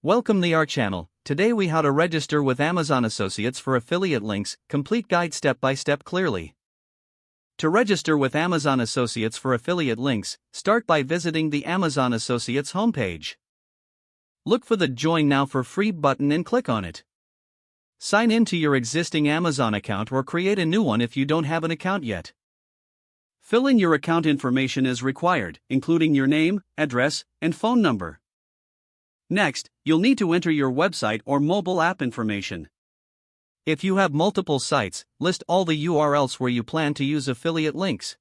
Welcome to our channel. Today we how to register with Amazon Associates for affiliate links, complete guide step by step clearly. To register with Amazon Associates for affiliate links, start by visiting the Amazon Associates homepage. Look for the Join Now for Free button and click on it. Sign in to your existing Amazon account or create a new one if you don't have an account yet. Fill in your account information as required, including your name, address, and phone number. Next, you'll need to enter your website or mobile app information. If you have multiple sites, list all the URLs where you plan to use affiliate links.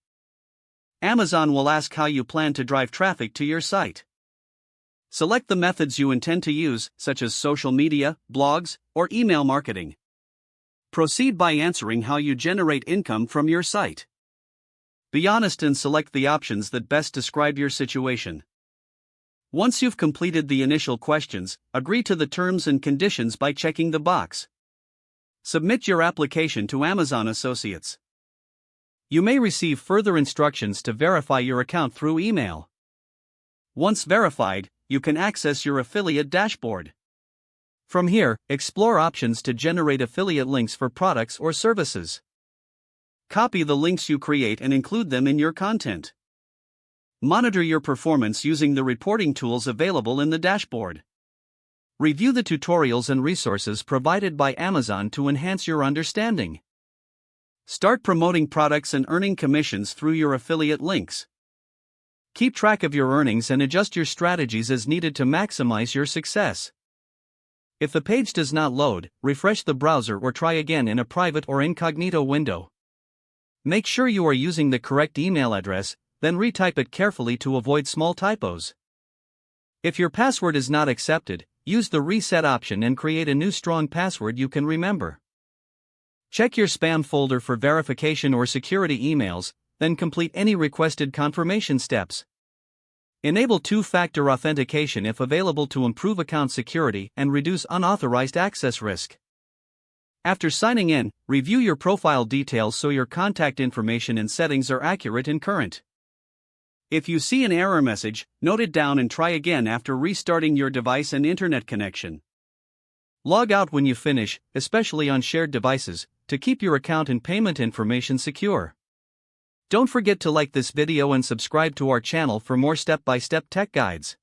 Amazon will ask how you plan to drive traffic to your site. Select the methods you intend to use, such as social media, blogs, or email marketing. Proceed by answering how you generate income from your site. Be honest and select the options that best describe your situation. Once you've completed the initial questions, agree to the terms and conditions by checking the box. Submit your application to Amazon Associates. You may receive further instructions to verify your account through email. Once verified, you can access your affiliate dashboard. From here, explore options to generate affiliate links for products or services. Copy the links you create and include them in your content. Monitor your performance using the reporting tools available in the dashboard. Review the tutorials and resources provided by Amazon to enhance your understanding. Start promoting products and earning commissions through your affiliate links. Keep track of your earnings and adjust your strategies as needed to maximize your success. If the page does not load, refresh the browser or try again in a private or incognito window. Make sure you are using the correct email address, then retype it carefully to avoid small typos. If your password is not accepted, use the reset option and create a new strong password you can remember. Check your spam folder for verification or security emails, then complete any requested confirmation steps. Enable two-factor authentication if available to improve account security and reduce unauthorized access risk. After signing in, review your profile details so your contact information and settings are accurate and current. If you see an error message, note it down and try again after restarting your device and internet connection. Log out when you finish, especially on shared devices, to keep your account and payment information secure. Don't forget to like this video and subscribe to our channel for more step-by-step tech guides.